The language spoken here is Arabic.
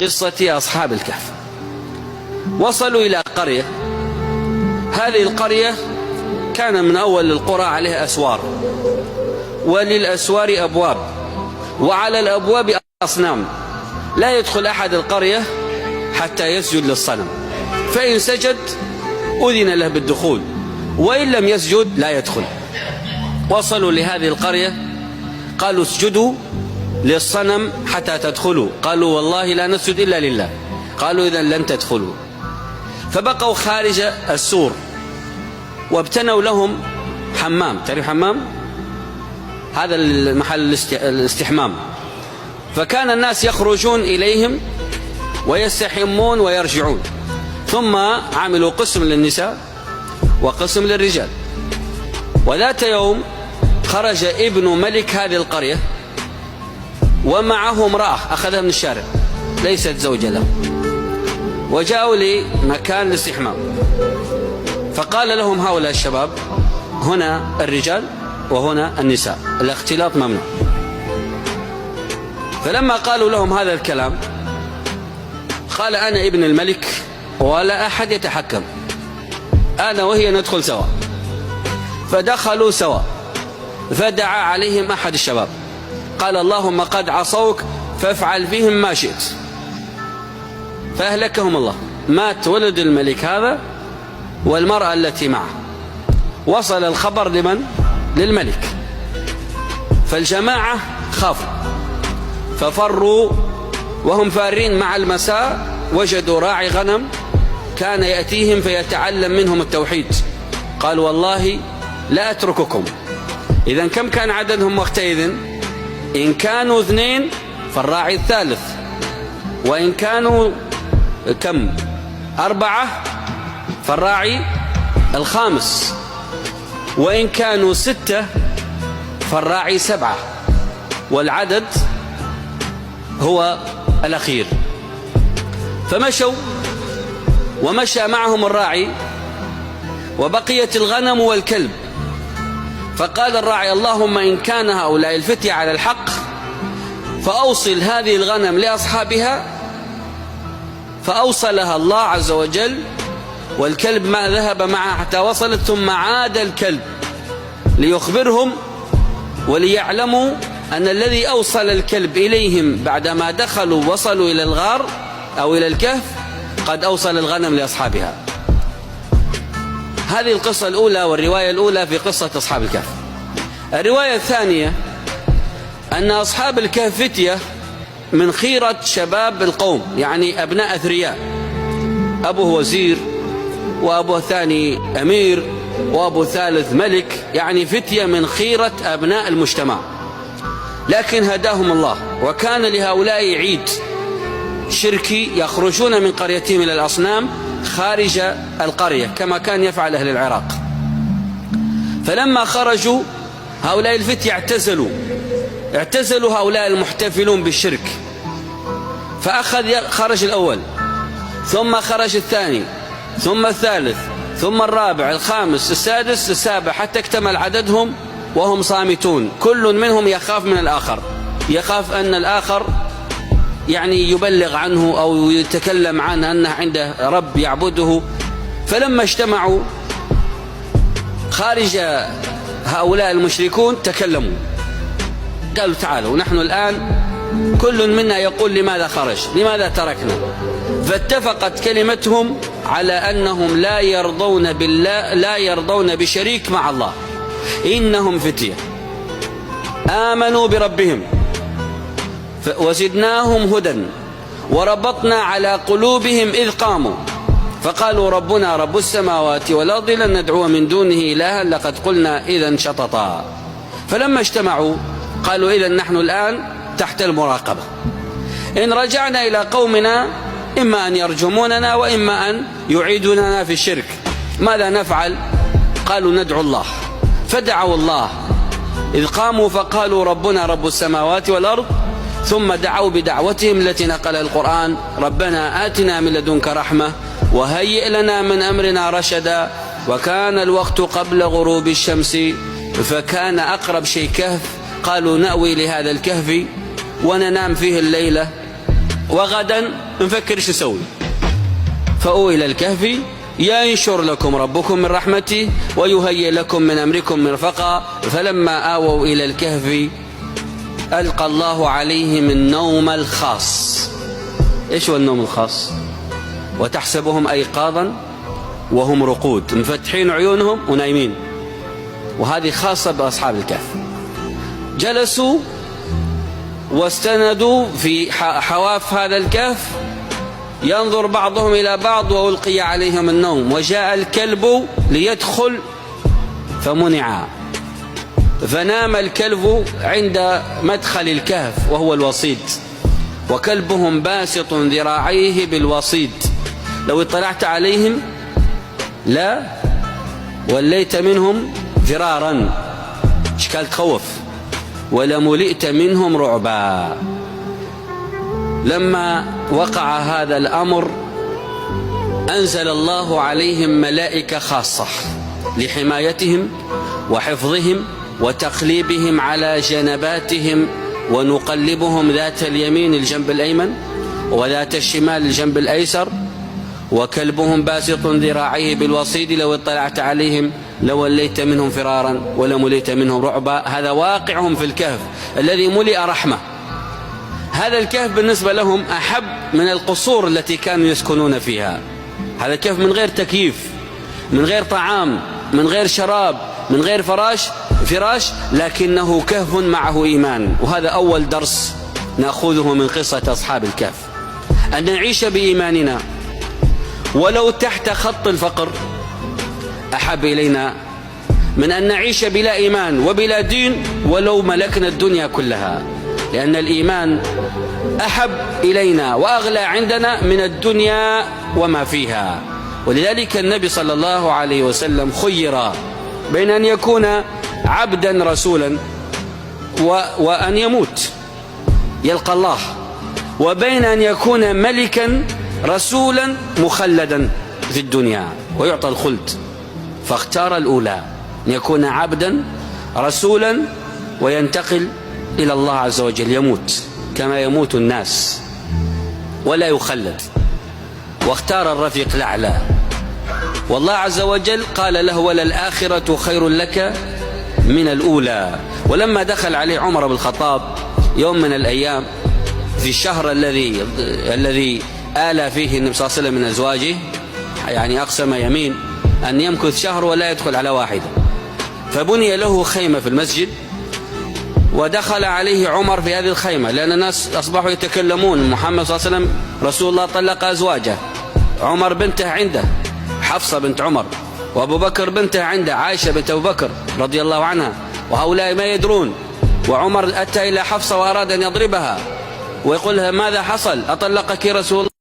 قصة أصحاب الكهف. وصلوا إلى قرية، هذه القرية كان من أول القرى عليها أسوار، وللأسوار أبواب، وعلى الأبواب أصنام، لا يدخل أحد القرية حتى يسجد للصنم، فإن سجد أذن له بالدخول، وإن لم يسجد لا يدخل. وصلوا لهذه القرية قالوا اسجدوا للصنم حتى تدخلوا، قالوا والله لا نسجد إلا لله، قالوا إذن لن تدخلوا. فبقوا خارج السور وابتنوا لهم حمام، تعرف حمام؟ هذا المحل الاستحمام. فكان الناس يخرجون إليهم ويستحمون ويرجعون، ثم عملوا قسم للنساء وقسم للرجال. وذات يوم خرج ابن ملك هذه القرية ومعه امرأة أخذها من الشارع ليست زوجة له، وجاءوا لمكان الاستحمام، فقال لهم هؤلاء الشباب هنا الرجال وهنا النساء، الاختلاط ممنوع. فلما قالوا لهم هذا الكلام قال أنا ابن الملك ولا أحد يتحكم، أنا وهي ندخل سوا. فدخلوا سوا، فدعا عليهم أحد الشباب قال اللهم قد عصوك فافعل فيهم ما شئت، فأهلكهم الله. مات ولد الملك هذا والمرأة التي معه. وصل الخبر لمن؟ للملك. فالجماعة خافوا ففروا، وهم فارين مع المساء وجدوا راعي غنم كان يأتيهم فيتعلم منهم التوحيد، قالوا والله لا أترككم. إذن كم كان عددهم وقتئذ؟ إن كانوا 2 فالراعي الثالث، وإن كانوا 4 فالراعي الخامس، وإن كانوا 6 فالراعي 7، والعدد هو الأخير. فمشوا ومشى معهم الراعي وبقيت الغنم والكلب. فقال الراعي اللهم إن كان هؤلاء الفتية على الحق فأوصل هذه الغنم لأصحابها، فأوصلها الله عز وجل، والكلب ما ذهب معها حتى وصلت، ثم عاد الكلب ليخبرهم وليعلموا أن الذي أوصل الكلب إليهم بعدما دخلوا وصلوا إلى الغار أو إلى الكهف قد أوصل الغنم لأصحابها. هذه القصة الأولى والرواية الأولى في قصة أصحاب الكهف. الرواية الثانية أن أصحاب الكهف فتية من خيرة شباب القوم، يعني أبناء أثرياء، أبوه وزير وأبوه الثاني أمير وأبوه الثالث ملك، يعني فتية من خيرة أبناء المجتمع. لكن هداهم الله، وكان لهؤلاء عيد شركي يخرجون من قريتهم إلى الأصنام خارج القرية كما كان يفعل أهل العراق. فلما خرجوا هؤلاء الفتية اعتزلوا هؤلاء المحتفلون بالشرك، خرج الأول، ثم خرج الثاني، ثم الثالث، ثم الرابع، الخامس، السادس، السابع، حتى اكتمل عددهم وهم صامتون. كل منهم يخاف من الآخر، يخاف أن الآخر يعني يبلغ عنه أو يتكلم عنه أنه عنده رب يعبده. فلما اجتمعوا خارج هؤلاء المشركون تكلموا، قالوا تعالوا نحن الآن كل منا يقول لماذا خرج، لماذا تركنا. فاتفقت كلمتهم على أنهم لا يرضون بالله، لا يرضون بشريك مع الله، إنهم فتية آمنوا بربهم وزدناهم هدى وربطنا على قلوبهم إذ قاموا فقالوا ربنا رب السماوات والأرض لن ندعو من دونه إلها لقد قلنا إذا شططا. فلما اجتمعوا قالوا إذن نحن الآن تحت المراقبة، إن رجعنا إلى قومنا إما أن يرجموننا وإما أن يعيدوننا في الشرك، ماذا نفعل؟ قالوا ندعو الله. فدعوا الله إذ قاموا فقالوا ربنا رب السماوات والأرض، ثم دعوا بدعوتهم التي نقل القرآن ربنا آتنا من لدنك رحمة وهيئ لنا من أمرنا رشدا. وكان الوقت قبل غروب الشمس فكان أقرب شيء كهف، قالوا نأوي لهذا الكهف وننام فيه الليلة وغدا نفكر ايش نسوي. فأووا إلى الكهف ينشر لكم ربكم من رحمته ويهيئ لكم من أمركم مرفقا. فلما آووا إلى الكهف ألقى الله عليهم النوم الخاص. إيش هو النوم الخاص؟ وتحسبهم أيقاظا وهم رقود، مفتحين عيونهم ونايمين، وهذه خاصة بأصحاب الكهف. جلسوا واستندوا في حواف هذا الكهف، ينظر بعضهم إلى بعض وألقي عليهم النوم. وجاء الكلب ليدخل فمنع، فنام الكلب عند مدخل الكهف وهو الوصيد، وكلبهم باسط ذراعيه بالوصيد. لو اطلعت عليهم لا وليت منهم فرارا، اشكال تخوف، ولملئت منهم رعبا. لما وقع هذا الأمر أنزل الله عليهم ملائكة خاصة لحمايتهم وحفظهم وتقليبهم على جنباتهم، ونقلبهم ذات اليمين الجنب الأيمن وذات الشمال الجنب الأيسر، وكلبهم باسط ذراعيه بالوصيد. لو اطلعت عليهم لوليت منهم فرارا ولملئت منهم رعبا. هذا واقعهم في الكهف الذي ملئ رحمة. هذا الكهف بالنسبة لهم أحب من القصور التي كانوا يسكنون فيها. هذا الكهف من غير تكييف، من غير طعام، من غير شراب، من غير فراش، لكنه كهف معه إيمان. وهذا أول درس نأخذه من قصة أصحاب الكهف، أن نعيش بإيماننا ولو تحت خط الفقر أحب إلينا من أن نعيش بلا إيمان وبلا دين ولو ملكنا الدنيا كلها، لأن الإيمان أحب إلينا وأغلى عندنا من الدنيا وما فيها. ولذلك النبي صلى الله عليه وسلم خير بين أن يكون عبدا رسولا وأن يموت يلقى الله، وبين أن يكون ملكا رسولا مخلدا في الدنيا ويعطى الخلد، فاختار الأولى، أن يكون عبدا رسولا وينتقل إلى الله عز وجل، يموت كما يموت الناس ولا يخلد، واختار الرفيق الأعلى. والله عز وجل قال له: وللآخرة خير لك من الأولى. ولما دخل عليه عمر بن الخطاب يوم من الأيام في الشهر الذي آلى فيه النبي صلى الله عليه وسلم من أزواجه، يعني أقسم يمين أن يمكث شهر ولا يدخل على واحدة، فبني له خيمة في المسجد، ودخل عليه عمر في هذه الخيمة، لأن الناس أصبحوا يتكلمون محمد صلى الله عليه وسلم رسول الله طلق أزواجه، عمر بنته عنده حفصة بنت عمر، وأبو بكر بنته عنده عائشة بنت أبو بكر رضي الله عنها، وهؤلاء ما يدرون. وعمر أتى إلى حفصة وأراد أن يضربها ويقول لها: ماذا حصل؟ أطلقك رسول الله؟